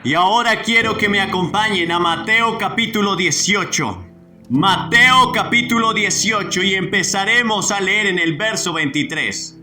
Y ahora quiero que me acompañen a Mateo capítulo 18. Mateo capítulo 18 y empezaremos a leer en el verso 23.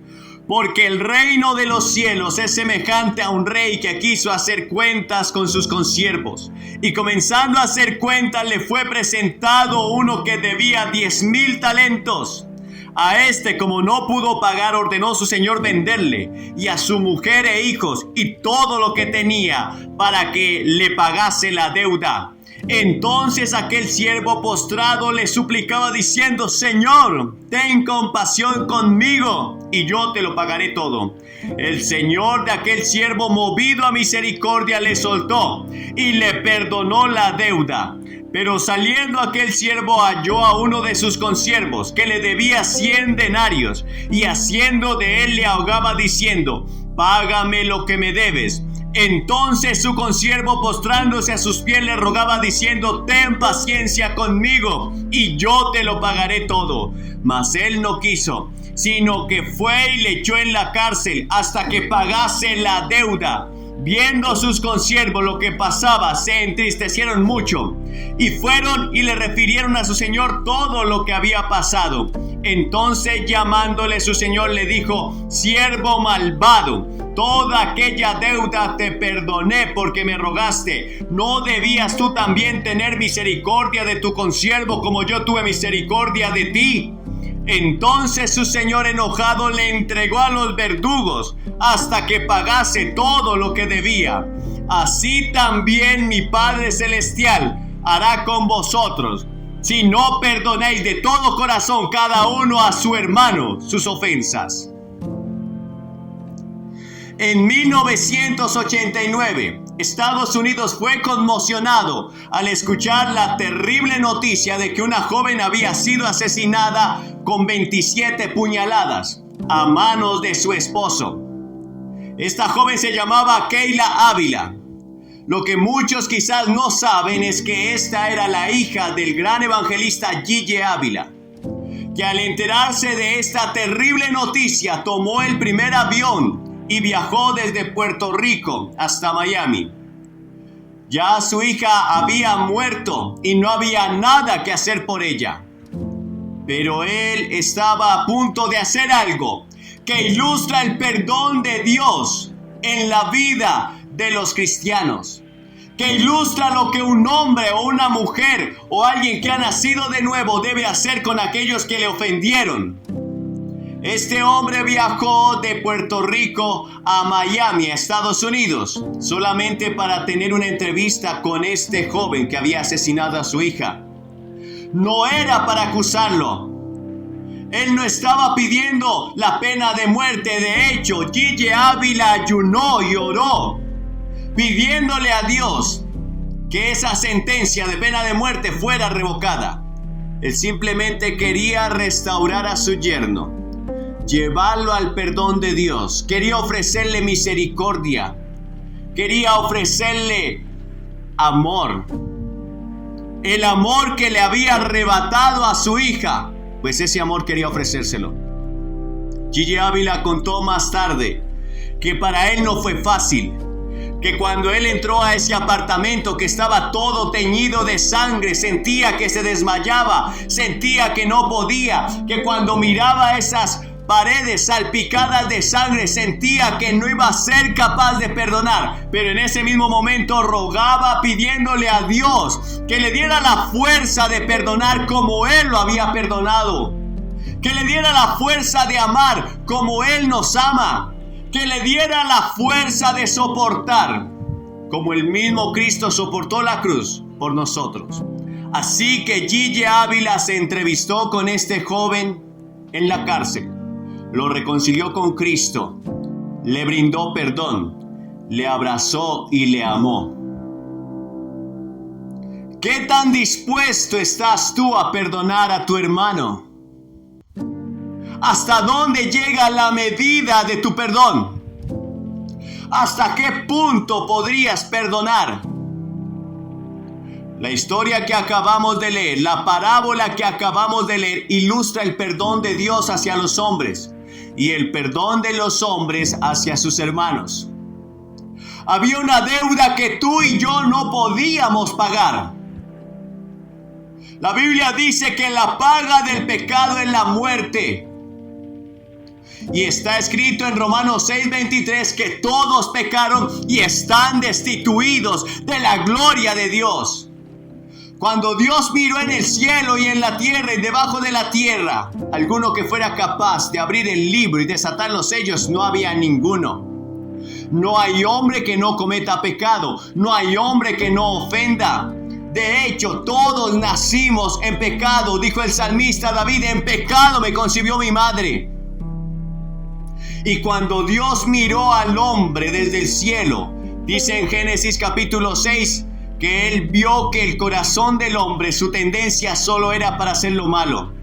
Porque el reino de los cielos es semejante a un rey que quiso hacer cuentas con sus consiervos. Y comenzando a hacer cuentas le fue presentado uno que debía 10,000 talentos. A este, como no pudo pagar, ordenó su señor venderle y a su mujer e hijos y todo lo que tenía para que le pagase la deuda. Entonces aquel siervo postrado le suplicaba diciendo: Señor, ten compasión conmigo y yo te lo pagaré todo. El señor de aquel siervo, movido a misericordia, le soltó y le perdonó la deuda. Pero saliendo aquel siervo halló a uno de sus consiervos que le debía 100 denarios y haciendo de él le ahogaba diciendo: Págame lo que me debes. Entonces su consiervo, postrándose a sus pies, le rogaba diciendo: Ten paciencia conmigo y yo te lo pagaré todo. Mas él no quiso, sino que fue y le echó en la cárcel hasta que pagase la deuda. Viendo sus consiervos lo que pasaba, se entristecieron mucho y fueron y le refirieron a su señor todo lo que había pasado. Entonces, llamándole su señor, le dijo: Siervo malvado, toda aquella deuda te perdoné porque me rogaste. ¿No debías tú también tener misericordia de tu consiervo como yo tuve misericordia de ti? Entonces su señor, enojado, le entregó a los verdugos hasta que pagase todo lo que debía. Así también mi Padre Celestial hará con vosotros, si no perdonéis de todo corazón cada uno a su hermano sus ofensas. En 1989, Estados Unidos fue conmocionado al escuchar la terrible noticia de que una joven había sido asesinada con 27 puñaladas a manos de su esposo. Esta joven se llamaba Keila Ávila. Lo que muchos quizás no saben es que esta era la hija del gran evangelista Gigi Ávila, que al enterarse de esta terrible noticia tomó el primer avión y viajó desde Puerto Rico hasta Miami. Ya su hija había muerto y no había nada que hacer por ella. Pero él estaba a punto de hacer algo que ilustra el perdón de Dios en la vida de los cristianos, que ilustra lo que un hombre o una mujer o alguien que ha nacido de nuevo debe hacer con aquellos que le ofendieron. Este hombre viajó de Puerto Rico a Miami, a Estados Unidos, solamente para tener una entrevista con este joven que había asesinado a su hija. No era para acusarlo. Él no estaba pidiendo la pena de muerte. De hecho, Gigi Ávila ayunó y oró, pidiéndole a Dios que esa sentencia de pena de muerte fuera revocada. Él simplemente quería restaurar a su yerno, llevarlo al perdón de Dios. Quería ofrecerle misericordia. Quería ofrecerle amor. El amor que le había arrebatado a su hija, pues ese amor quería ofrecérselo. Gigi Ávila contó más tarde que para él no fue fácil, que cuando él entró a ese apartamento que estaba todo teñido de sangre, sentía que se desmayaba, sentía que no podía, que cuando miraba esas paredes salpicadas de sangre sentía que no iba a ser capaz de perdonar. Pero en ese mismo momento rogaba, pidiéndole a Dios que le diera la fuerza de perdonar como Él lo había perdonado, que le diera la fuerza de amar como Él nos ama, que le diera la fuerza de soportar como el mismo Cristo soportó la cruz por nosotros. Así que Gigi Ávila se entrevistó con este joven en la cárcel. Lo reconcilió con Cristo, le brindó perdón, le abrazó y le amó. ¿Qué tan dispuesto estás tú a perdonar a tu hermano? ¿Hasta dónde llega la medida de tu perdón? ¿Hasta qué punto podrías perdonar? La historia que acabamos de leer, la parábola que acabamos de leer, ilustra el perdón de Dios hacia los hombres y el perdón de los hombres hacia sus hermanos. Había una deuda que tú y yo no podíamos pagar. La Biblia dice que la paga del pecado es la muerte. Y está escrito en Romanos 6:23 que todos pecaron y están destituidos de la gloria de Dios. Cuando Dios miró en el cielo y en la tierra y debajo de la tierra, alguno que fuera capaz de abrir el libro y desatar los sellos, no había ninguno. No hay hombre que no cometa pecado, no hay hombre que no ofenda. De hecho, todos nacimos en pecado, dijo el salmista David, en pecado me concibió mi madre. Y cuando Dios miró al hombre desde el cielo, dice en Génesis capítulo 6, que Él vio que el corazón del hombre, su tendencia solo era para hacer lo malo.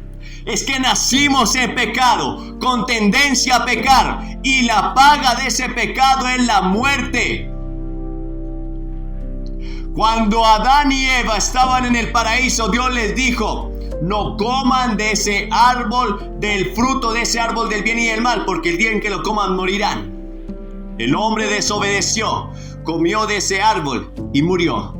Es que nacimos en pecado, con tendencia a pecar, y la paga de ese pecado es la muerte. Cuando Adán y Eva estaban en el paraíso, Dios les dijo: no coman de ese árbol, del fruto de ese árbol del bien y del mal, porque el día en que lo coman morirán. El hombre desobedeció, comió de ese árbol y murió.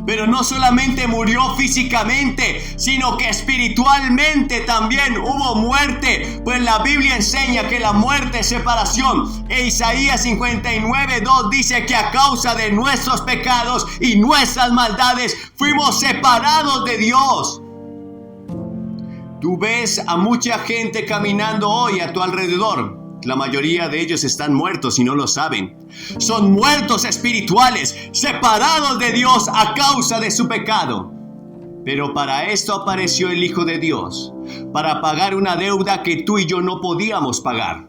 Pero no solamente murió físicamente, sino que espiritualmente también hubo muerte. Pues la Biblia enseña que la muerte es separación. E Isaías 59:2 dice que a causa de nuestros pecados y nuestras maldades fuimos separados de Dios. Tú ves a mucha gente caminando hoy a tu alrededor. La mayoría de ellos están muertos y no lo saben. Son muertos espirituales, separados de Dios a causa de su pecado. Pero para esto apareció el Hijo de Dios, para pagar una deuda que tú y yo no podíamos pagar.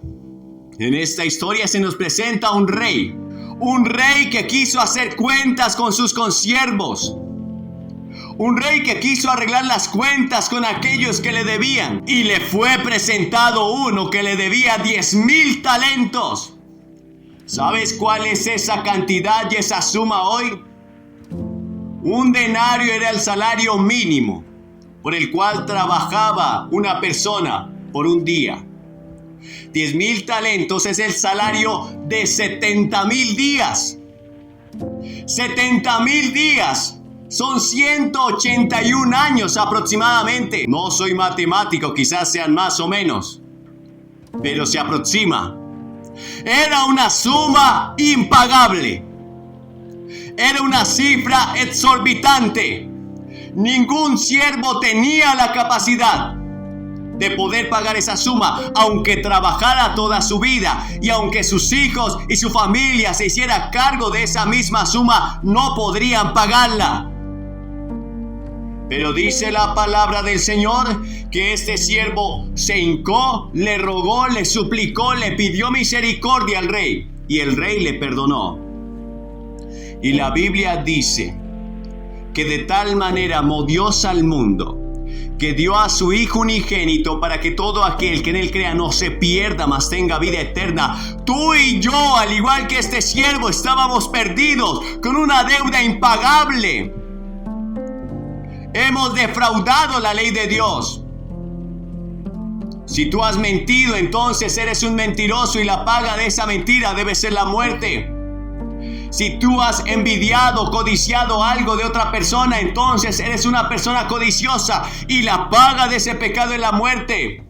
En esta historia se nos presenta un rey que quiso hacer cuentas con sus consiervos. Un rey que quiso arreglar las cuentas con aquellos que le debían. Y le fue presentado uno que le debía 10,000 talentos. ¿Sabes cuál es esa cantidad y esa suma hoy? Un denario era el salario mínimo por el cual trabajaba una persona por un día. 10,000 talentos es el salario de 70,000 días. 70,000 días. Son 181 años aproximadamente. No soy matemático, quizás sean más o menos, pero se aproxima. Era una suma impagable. Era una cifra exorbitante. Ningún siervo tenía la capacidad de poder pagar esa suma, aunque trabajara toda su vida y aunque sus hijos y su familia se hiciera cargo de esa misma suma, no podrían pagarla. Pero dice la palabra del Señor que este siervo se hincó, le rogó, le suplicó, le pidió misericordia al rey y el rey le perdonó. Y la Biblia dice que de tal manera amó Dios al mundo que dio a su Hijo unigénito para que todo aquel que en él crea no se pierda, mas tenga vida eterna. Tú y yo, al igual que este siervo, estábamos perdidos con una deuda impagable. Hemos defraudado la ley de Dios. Si tú has mentido, entonces eres un mentiroso y la paga de esa mentira debe ser la muerte. Si tú has envidiado, codiciado algo de otra persona, entonces eres una persona codiciosa y la paga de ese pecado es la muerte.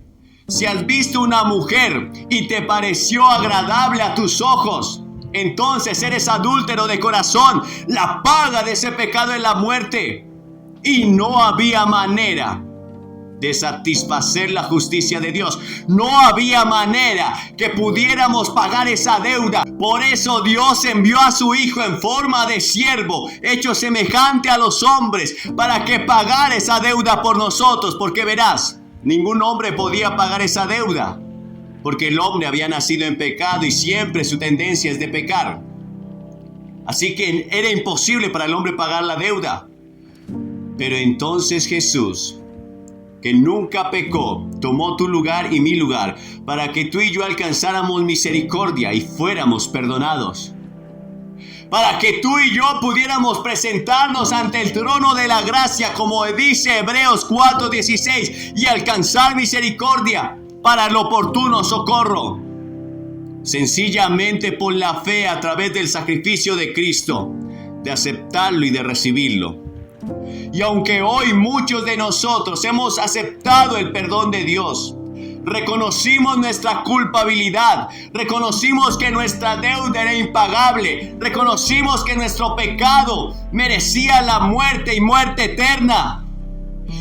Si has visto una mujer y te pareció agradable a tus ojos, entonces eres adúltero de corazón. La paga de ese pecado es la muerte. Y no había manera de satisfacer la justicia de Dios. No había manera que pudiéramos pagar esa deuda. Por eso Dios envió a su Hijo en forma de siervo, hecho semejante a los hombres, para que pagara esa deuda por nosotros. Porque verás, ningún hombre podía pagar esa deuda, porque el hombre había nacido en pecado y siempre su tendencia es de pecar. Así que era imposible para el hombre pagar la deuda. Pero entonces Jesús, que nunca pecó, tomó tu lugar y mi lugar, para que tú y yo alcanzáramos misericordia y fuéramos perdonados. Para que tú y yo pudiéramos presentarnos ante el trono de la gracia, como dice Hebreos 4:16, y alcanzar misericordia para el oportuno socorro. sencillamente por la fe a través del sacrificio de Cristo, de aceptarlo y de recibirlo. Y aunque hoy muchos de nosotros hemos aceptado el perdón de Dios, reconocimos nuestra culpabilidad, reconocimos que nuestra deuda era impagable, reconocimos que nuestro pecado merecía la muerte y muerte eterna,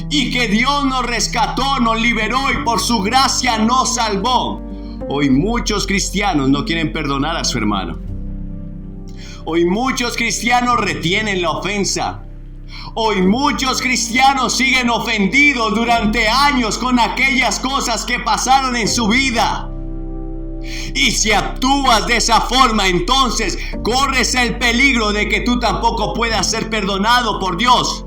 y que Dios nos rescató, nos liberó y por su gracia nos salvó. Hoy muchos cristianos no quieren perdonar a su hermano. Hoy muchos cristianos retienen la ofensa. Hoy muchos cristianos siguen ofendidos durante años con aquellas cosas que pasaron en su vida. Y si actúas de esa forma, entonces corres el peligro de que tú tampoco puedas ser perdonado por Dios.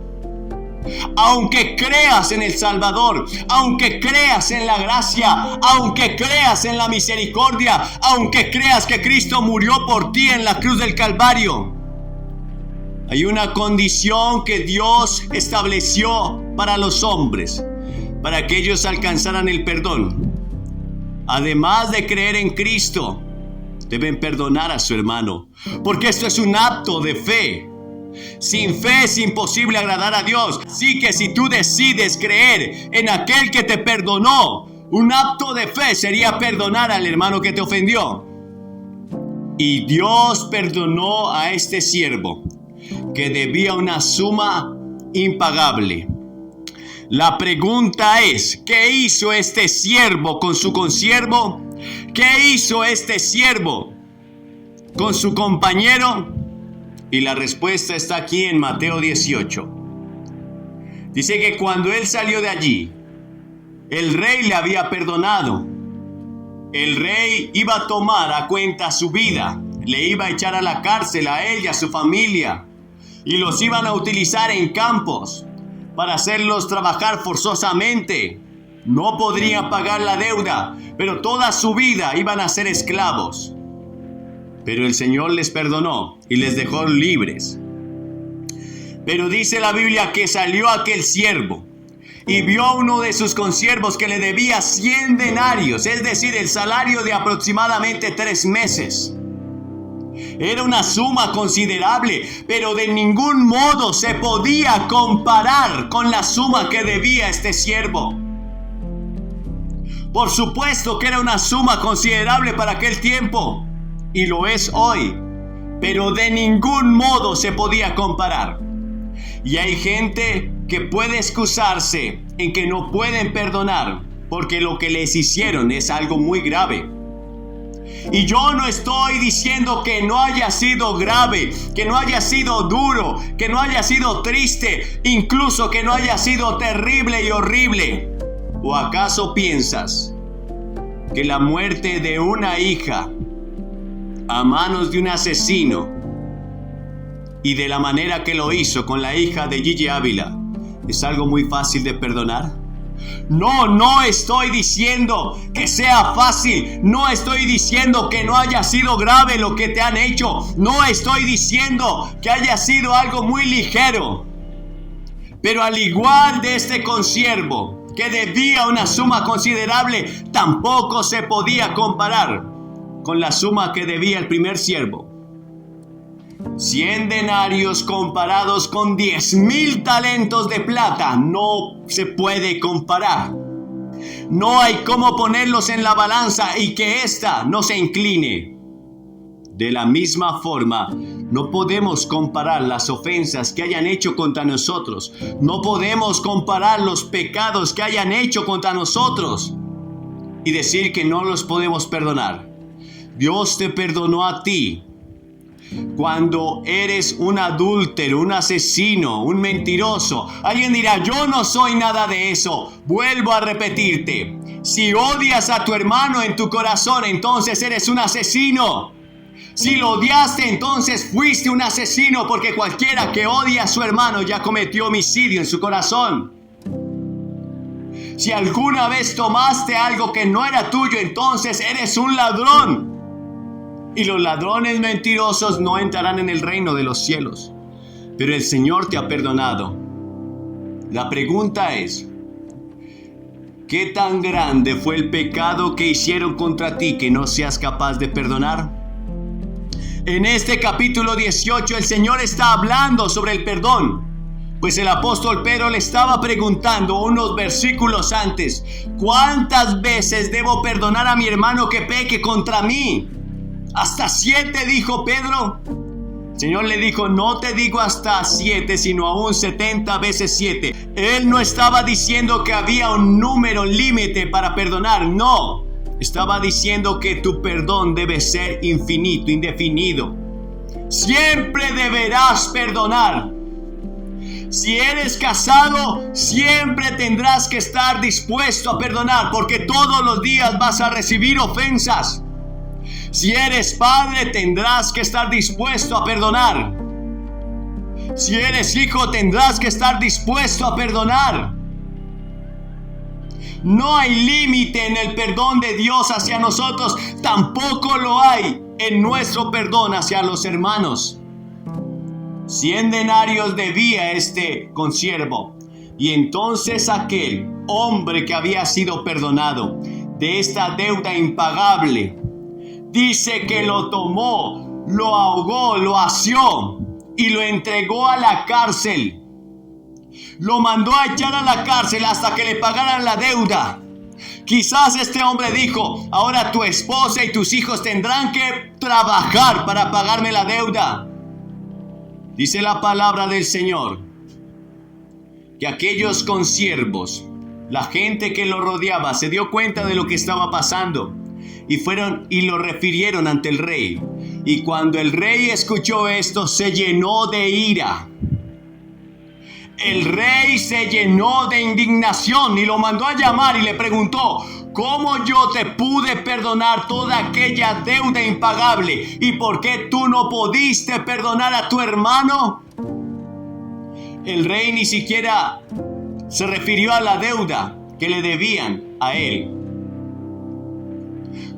Aunque creas en el Salvador, aunque creas en la gracia, aunque creas en la misericordia, aunque creas que Cristo murió por ti en la cruz del Calvario, hay una condición que Dios estableció para los hombres, para que ellos alcanzaran el perdón. Además de creer en Cristo, deben perdonar a su hermano, porque esto es un acto de fe. Sin fe es imposible agradar a Dios. Así que si tú decides creer en aquel que te perdonó, un acto de fe sería perdonar al hermano que te ofendió. Y Dios perdonó a este siervo que debía una suma impagable. La pregunta es, ¿qué hizo este siervo con su consiervo? ¿Qué hizo este siervo con su compañero? Y la respuesta está aquí en Mateo 18. Dice que cuando él salió de allí, el rey le había perdonado. El rey iba a tomar a cuenta su vida, le iba a echar a la cárcel a él y a su familia, y los iban a utilizar en campos para hacerlos trabajar forzosamente. No podrían pagar la deuda, pero toda su vida iban a ser esclavos. Pero el Señor les perdonó y les dejó libres. Pero dice la Biblia que salió aquel siervo y vio a uno de sus consiervos que le debía 100 denarios, es decir, el salario de aproximadamente 3 meses. Era una suma considerable, pero de ningún modo se podía comparar con la suma que debía este siervo. Por supuesto que era una suma considerable para aquel tiempo, y lo es hoy, pero de ningún modo se podía comparar. Y hay gente que puede excusarse en que no pueden perdonar porque lo que les hicieron es algo muy grave. Y yo no estoy diciendo que no haya sido grave, que no haya sido duro, que no haya sido triste, incluso que no haya sido terrible y horrible. ¿O acaso piensas que la muerte de una hija a manos de un asesino y de la manera que lo hizo con la hija de Gigi Ávila es algo muy fácil de perdonar? No estoy diciendo que sea fácil, no estoy diciendo que no haya sido grave lo que te han hecho, no estoy diciendo que haya sido algo muy ligero, pero al igual de este consiervo que debía una suma considerable, tampoco se podía comparar con la suma que debía el primer siervo. 100 denarios comparados con 10,000 talentos de plata no se puede comparar. No hay cómo ponerlos en la balanza y que ésta no se incline. De la misma forma, no podemos comparar las ofensas que hayan hecho contra nosotros. No podemos comparar los pecados que hayan hecho contra nosotros y decir que no los podemos perdonar. Dios te perdonó a ti cuando eres un adúltero, un asesino, un mentiroso. Alguien dirá, yo no soy nada de eso. Vuelvo a repetirte, si odias a tu hermano en tu corazón, entonces eres un asesino. Si lo odiaste, entonces fuiste un asesino, porque cualquiera que odia a su hermano ya cometió homicidio en su corazón. Si alguna vez tomaste algo que no era tuyo, entonces eres un ladrón. Y los ladrones mentirosos no entrarán en el reino de los cielos. Pero el Señor te ha perdonado. La pregunta es, ¿Qué tan grande fue el pecado que hicieron contra ti que no seas capaz de perdonar? En este capítulo 18 el Señor está hablando sobre el perdón, pues el apóstol Pedro le estaba preguntando unos versículos antes: ¿cuántas veces debo perdonar a mi hermano que peque contra mí? ¿Hasta 7? Dijo Pedro. El Señor le dijo: no te digo hasta 7, sino aún 70 veces 7. Él no estaba diciendo que había un número límite para perdonar, no. Estaba diciendo que tu perdón debe ser infinito, indefinido. Siempre deberás perdonar. Si eres casado, siempre tendrás que estar dispuesto a perdonar, porque todos los días vas a recibir ofensas. Si eres padre, tendrás que estar dispuesto a perdonar. Si eres hijo, tendrás que estar dispuesto a perdonar. No hay límite en el perdón de Dios hacia nosotros, tampoco lo hay en nuestro perdón hacia los hermanos. 100 denarios debía este consiervo, y entonces aquel hombre que había sido perdonado de esta deuda impagable, dice que lo tomó, lo ahogó, lo asió y lo entregó a la cárcel. Lo mandó a echar a la cárcel hasta que le pagaran la deuda. Quizás este hombre dijo: ahora tu esposa y tus hijos tendrán que trabajar para pagarme la deuda. Dice la palabra del Señor que aquellos consiervos, la gente que lo rodeaba, se dio cuenta de lo que estaba pasando y fueron y lo refirieron ante el rey. Y cuando el rey escuchó esto, se llenó de ira. El rey se llenó de indignación y lo mandó a llamar y le preguntó: ¿cómo yo te pude perdonar toda aquella deuda impagable? ¿Y por qué tú no pudiste perdonar a tu hermano? El rey ni siquiera se refirió a la deuda que le debían a él.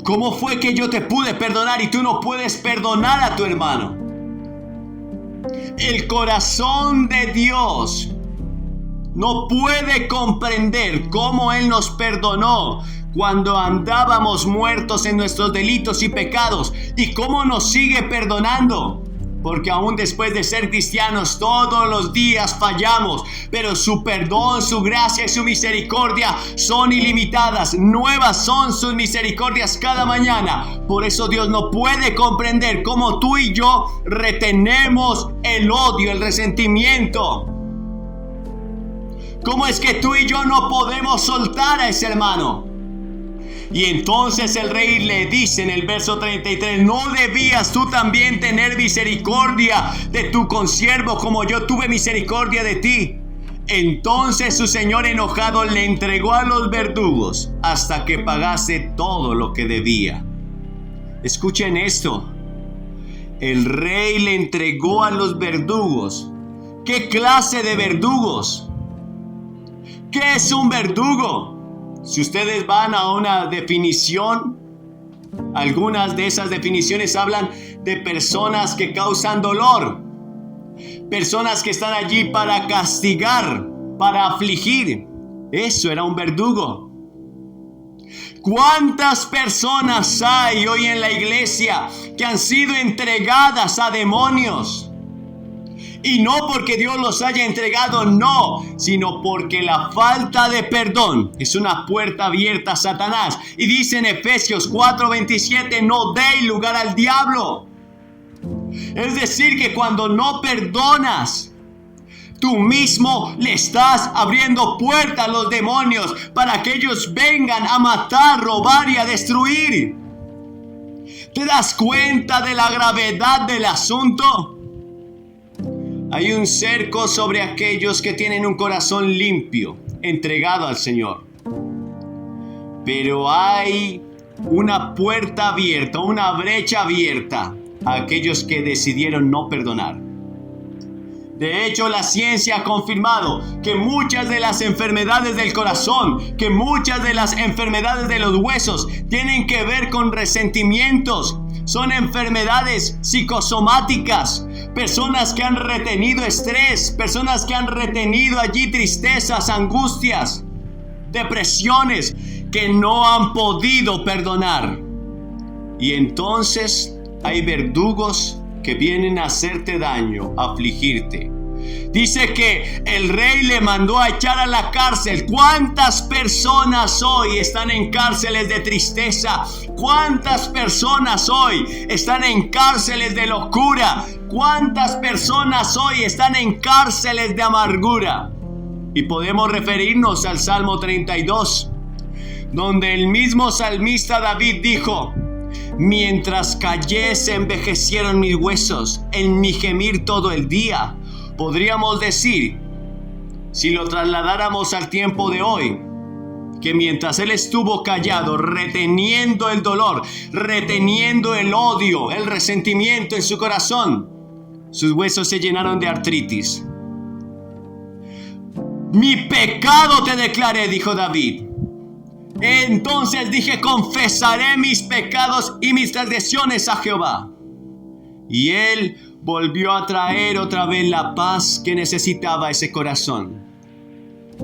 ¿Cómo fue que yo te pude perdonar y tú no puedes perdonar a tu hermano? El corazón de Dios no puede comprender cómo Él nos perdonó cuando andábamos muertos en nuestros delitos y pecados, y cómo nos sigue perdonando, porque aún después de ser cristianos todos los días fallamos, pero su perdón, su gracia y su misericordia son ilimitadas. Nuevas son sus misericordias cada mañana. Por eso Dios no puede comprender cómo tú y yo retenemos el odio, el resentimiento. ¿Cómo es que tú y yo no podemos soltar a ese hermano? Y entonces el rey le dice en el verso 33: ¿no debías tú también tener misericordia de tu consiervo como yo tuve misericordia de ti? Entonces su señor enojado le entregó a los verdugos hasta que pagase todo lo que debía. Escuchen esto. El rey le entregó a los verdugos. ¿Qué clase de verdugos? ¿Qué es un verdugo? Si ustedes van a una definición, algunas de esas definiciones hablan de personas que causan dolor, personas que están allí para castigar, para afligir. Eso era un verdugo. ¿Cuántas personas hay hoy en la iglesia que han sido entregadas a demonios? Y no porque Dios los haya entregado, no, sino porque la falta de perdón es una puerta abierta a Satanás. Y dice en Efesios 4:27, no deis lugar al diablo. Es decir, que cuando no perdonas, tú mismo le estás abriendo puerta a los demonios para que ellos vengan a matar, robar y a destruir. ¿Te das cuenta de la gravedad del asunto? Hay un cerco sobre aquellos que tienen un corazón limpio, entregado al Señor. Pero hay una puerta abierta, una brecha abierta a aquellos que decidieron no perdonar. De hecho, la ciencia ha confirmado que muchas de las enfermedades del corazón, que muchas de las enfermedades de los huesos tienen que ver con resentimientos. Son enfermedades psicosomáticas, personas que han retenido estrés, personas que han retenido allí tristezas, angustias. depresiones que no han podido perdonar. Y entonces hay verdugos que vienen a hacerte daño, a afligirte. Dice que el rey le mandó a echar a la cárcel. ¿Cuántas personas hoy están en cárceles de tristeza? ¿Cuántas personas hoy están en cárceles de locura? ¿Cuántas personas hoy están en cárceles de amargura? Y podemos referirnos al Salmo 32, donde el mismo salmista David dijo: mientras callé se envejecieron mis huesos, en mi gemir todo el día. Podríamos decir, si lo trasladáramos al tiempo de hoy, que mientras él estuvo callado, reteniendo el dolor, reteniendo el odio, el resentimiento en su corazón, sus huesos se llenaron de artritis. Mi pecado te declaré, dijo David. Entonces dije, confesaré mis pecados y mis transgresiones a Jehová. Y él volvió a traer otra vez la paz que necesitaba ese corazón.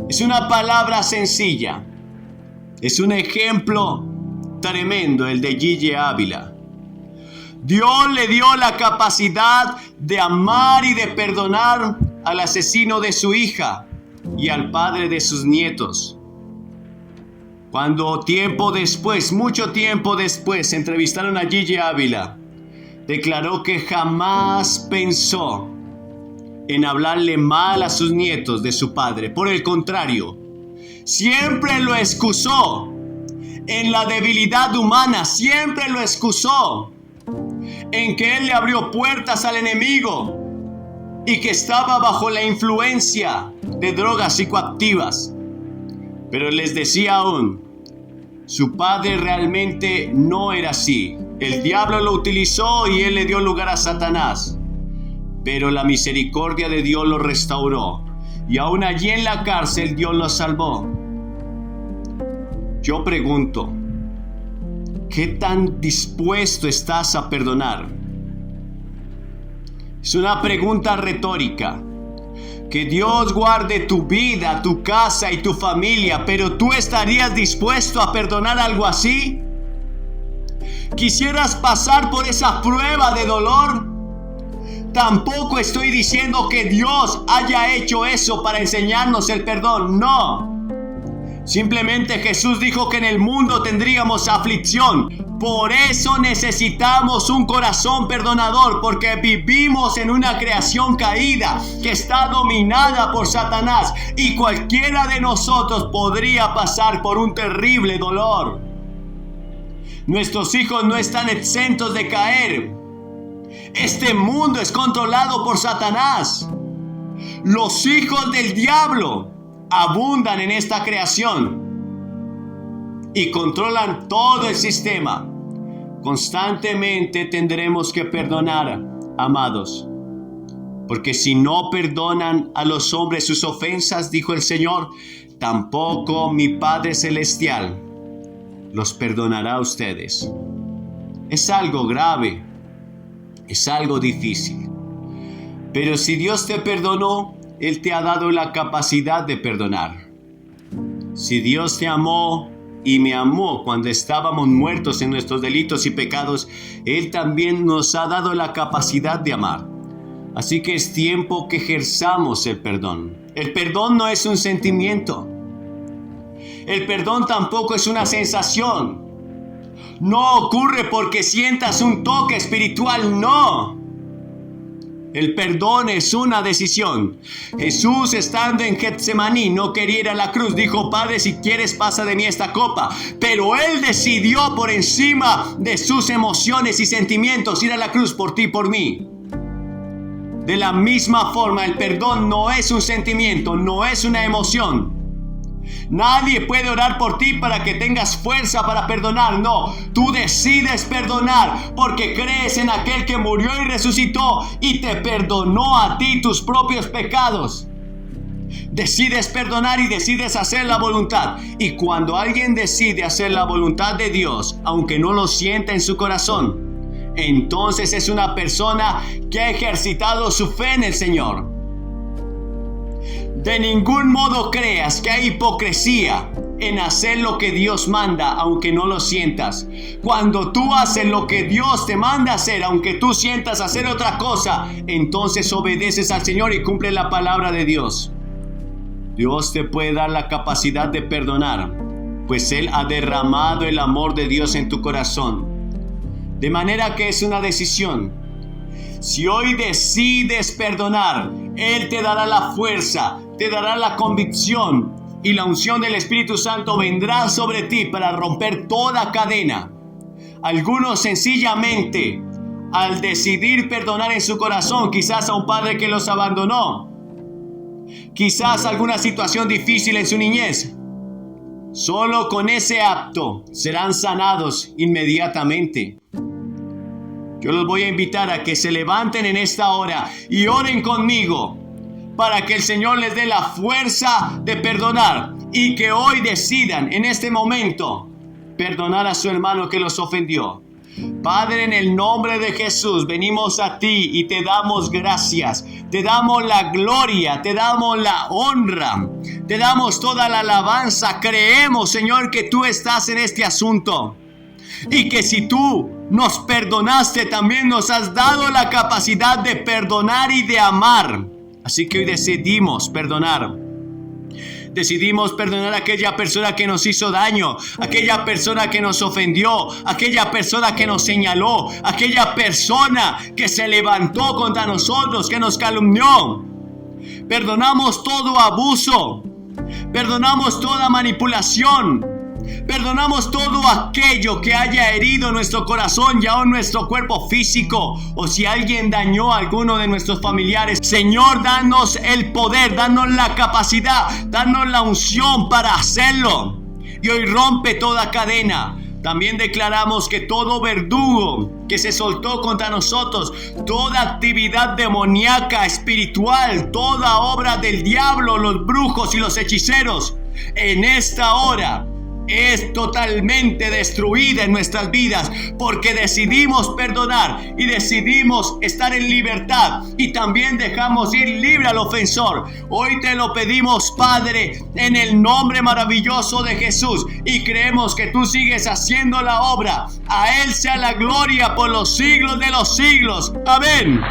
Es una palabra sencilla. Es un ejemplo tremendo el de Gille Ávila. Dios le dio la capacidad de amar y de perdonar al asesino de su hija y al padre de sus nietos. Cuando mucho tiempo después, entrevistaron a Gille Ávila, declaró que jamás pensó en hablarle mal a sus nietos de su padre. Por el contrario, siempre lo excusó en la debilidad humana, siempre lo excusó en que él le abrió puertas al enemigo y que estaba bajo la influencia de drogas psicoactivas. Pero les decía aún, su padre realmente no era así. El diablo lo utilizó y él le dio lugar a Satanás. Pero la misericordia de Dios lo restauró. Y aún allí en la cárcel Dios lo salvó. Yo pregunto, ¿qué tan dispuesto estás a perdonar? Es una pregunta retórica. Que Dios guarde tu vida, tu casa y tu familia, pero ¿tú estarías dispuesto a perdonar algo así? ¿Quisieras pasar por esa prueba de dolor? Tampoco estoy diciendo que Dios haya hecho eso para enseñarnos el perdón, no. Simplemente Jesús dijo que en el mundo tendríamos aflicción. Por eso necesitamos un corazón perdonador, porque vivimos en una creación caída que está dominada por Satanás, y cualquiera de nosotros podría pasar por un terrible dolor. Nuestros hijos no están exentos de caer. Este mundo es controlado por Satanás. Los hijos del diablo abundan en esta creación y controlan todo el sistema. Constantemente tendremos que perdonar, amados, porque si no perdonan a los hombres sus ofensas, dijo el Señor, tampoco mi Padre Celestial los perdonará a ustedes. Es algo grave, es algo difícil, pero si Dios te perdonó, Él te ha dado la capacidad de perdonar. Si Dios te amó y me amó cuando estábamos muertos en nuestros delitos y pecados, Él también nos ha dado la capacidad de amar. Así que es tiempo que ejerzamos el perdón. El perdón no es un sentimiento. El perdón tampoco es una sensación. No ocurre porque sientas un toque espiritual, no. El perdón es una decisión. Jesús, estando en Getsemaní, no quería ir a la cruz. Dijo, Padre, si quieres pasa de mí esta copa. Pero Él decidió por encima de sus emociones y sentimientos ir a la cruz por ti y por mí. De la misma forma, el perdón no es un sentimiento, no es una emoción. Nadie puede orar por ti para que tengas fuerza para perdonar. No, tú decides perdonar porque crees en aquel que murió y resucitó y te perdonó a ti tus propios pecados. Decides perdonar y decides hacer la voluntad. Y cuando alguien decide hacer la voluntad de Dios, aunque no lo sienta en su corazón, entonces es una persona que ha ejercitado su fe en el Señor. De ningún modo creas que hay hipocresía en hacer lo que Dios manda, aunque no lo sientas. Cuando tú haces lo que Dios te manda hacer, aunque tú sientas hacer otra cosa, entonces obedeces al Señor y cumples la palabra de Dios. Dios te puede dar la capacidad de perdonar, pues Él ha derramado el amor de Dios en tu corazón. De manera que es una decisión. Si hoy decides perdonar, Él te dará la fuerza, te dará la convicción, y la unción del Espíritu Santo vendrá sobre ti para romper toda cadena. Algunos sencillamente, al decidir perdonar en su corazón, quizás a un padre que los abandonó, quizás alguna situación difícil en su niñez, solo con ese acto serán sanados inmediatamente. Yo los voy a invitar a que se levanten en esta hora y oren conmigo, para que el Señor les dé la fuerza de perdonar y que hoy decidan en este momento perdonar a su hermano que los ofendió. Padre, en el nombre de Jesús venimos a ti y te damos gracias, te damos la gloria, te damos la honra, te damos toda la alabanza. Creemos, Señor, que tú estás en este asunto y que si tú nos perdonaste, también nos has dado la capacidad de perdonar y de amar. Así que hoy decidimos perdonar. Decidimos perdonar a aquella persona que nos hizo daño, aquella persona que nos ofendió, aquella persona que nos señaló, aquella persona que se levantó contra nosotros, que nos calumnió. Perdonamos todo abuso, perdonamos toda manipulación, perdonamos todo aquello que haya herido nuestro corazón y aún nuestro cuerpo físico, o si alguien dañó a alguno de nuestros familiares. Señor, danos el poder, danos la capacidad, danos la unción para hacerlo. Y hoy rompe toda cadena. También declaramos que todo verdugo que se soltó contra nosotros, toda actividad demoníaca, espiritual, toda obra del diablo, los brujos y los hechiceros, en esta hora es totalmente destruida en nuestras vidas, porque decidimos perdonar y decidimos estar en libertad, y también dejamos ir libre al ofensor. Hoy te lo pedimos, Padre, en el nombre maravilloso de Jesús, y creemos que tú sigues haciendo la obra. A Él sea la gloria por los siglos de los siglos. Amén.